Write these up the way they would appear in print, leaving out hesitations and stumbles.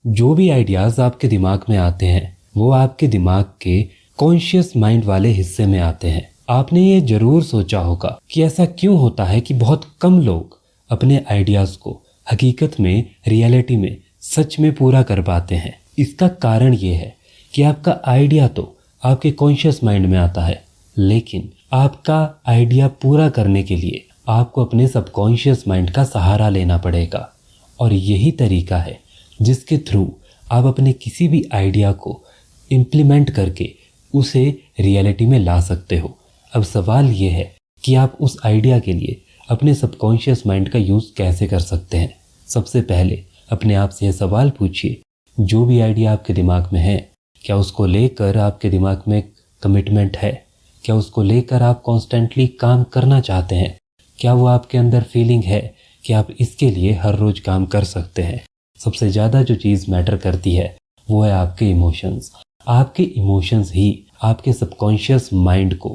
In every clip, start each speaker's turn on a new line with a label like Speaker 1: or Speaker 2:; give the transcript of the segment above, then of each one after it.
Speaker 1: जो भी आइडियाज़ आपके दिमाग में आते हैं वो आपके दिमाग के कॉन्शियस माइंड वाले हिस्से में आते हैं। आपने ये जरूर सोचा होगा कि ऐसा क्यों होता है कि बहुत कम लोग अपने आइडियाज़ को हकीकत में, रियलिटी में, सच में पूरा कर पाते हैं। इसका कारण ये है कि आपका आइडिया तो आपके कॉन्शियस माइंड में आता है, लेकिन आपका आइडिया पूरा करने के लिए आपको अपने सबकॉन्शियस माइंड का सहारा लेना पड़ेगा। और यही तरीका है जिसके थ्रू आप अपने किसी भी आइडिया को इम्प्लीमेंट करके उसे रियलिटी में ला सकते हो। अब सवाल ये है कि आप उस आइडिया के लिए अपने सबकॉन्शियस माइंड का यूज़ कैसे कर सकते हैं। सबसे पहले अपने आप से यह सवाल पूछिए, जो भी आइडिया आपके दिमाग में है, क्या उसको लेकर आपके दिमाग में कमिटमेंट है? क्या उसको लेकर आप कॉन्स्टेंटली काम करना चाहते हैं? क्या वो आपके अंदर फीलिंग है कि आप इसके लिए हर रोज़ काम कर सकते हैं? सबसे ज़्यादा जो चीज़ मैटर करती है वो है आपके इमोशंस। आपके इमोशंस ही आपके सबकॉन्शियस माइंड को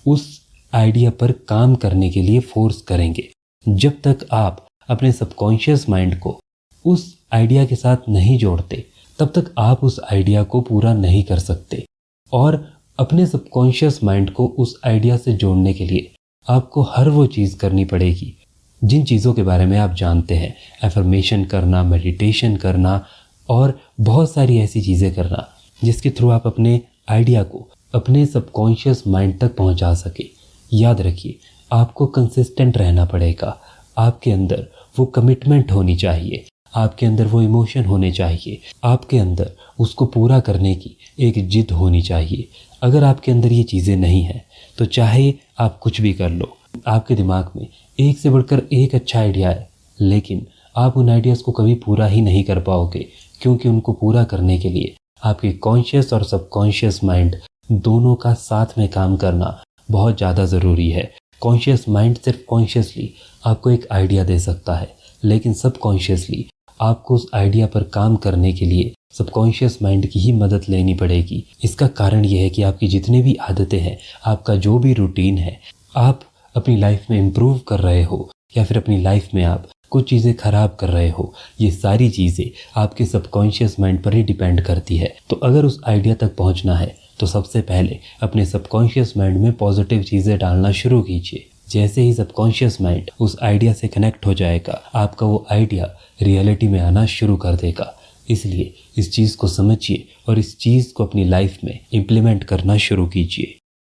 Speaker 1: उस आइडिया पर काम करने के लिए फोर्स करेंगे। जब तक आप अपने सबकॉन्शियस माइंड को उस आइडिया के साथ नहीं जोड़ते, तब तक आप उस आइडिया को पूरा नहीं कर सकते। और अपने सबकॉन्शियस माइंड को उस आइडिया से जोड़ने के लिए आपको हर वो चीज़ करनी पड़ेगी जिन चीज़ों के बारे में आप जानते हैं। एफर्मेशन करना, मेडिटेशन करना और बहुत सारी ऐसी चीज़ें करना जिसके थ्रू आप अपने आइडिया को अपने सबकॉन्शियस माइंड तक पहुंचा सके। याद रखिए, आपको कंसिस्टेंट रहना पड़ेगा। आपके अंदर वो कमिटमेंट होनी चाहिए, आपके अंदर वो इमोशन होने चाहिए, आपके अंदर उसको पूरा करने की एक जिद होनी चाहिए। अगर आपके अंदर ये चीज़ें नहीं हैं तो चाहे आप कुछ भी कर लो, आपके दिमाग में एक से बढ़कर एक अच्छा आइडिया है, लेकिन आप उन आइडियाज़ को कभी पूरा ही नहीं कर पाओगे, क्योंकि उनको पूरा करने के लिए आपके कॉन्शियस और सबकॉन्शियस माइंड दोनों का साथ में काम करना बहुत ज़्यादा ज़रूरी है। कॉन्शियस माइंड सिर्फ कॉन्शियसली आपको एक आइडिया दे सकता है, लेकिन सबकॉन्शियसली आपको उस आइडिया पर काम करने के लिए सबकॉन्शियस माइंड की ही मदद लेनी पड़ेगी। इसका कारण यह है कि आपकी जितनी भी आदतें हैं, आपका जो भी रूटीन है, आप अपनी लाइफ में इम्प्रूव कर रहे हो या फिर अपनी लाइफ में आप कुछ चीज़ें खराब कर रहे हो, ये सारी चीज़ें आपके सबकॉन्शियस माइंड पर ही डिपेंड करती है। तो अगर उस आइडिया तक पहुंचना है तो सबसे पहले अपने सबकॉन्शियस माइंड में पॉजिटिव चीज़ें डालना शुरू कीजिए। जैसे ही सबकॉन्शियस माइंड उस आइडिया से कनेक्ट हो जाएगा, आपका वो आइडिया रियलिटी में आना शुरू कर देगा। इसलिए इस चीज़ को समझिए और इस चीज़ को अपनी लाइफ में इम्प्लीमेंट करना शुरू कीजिए।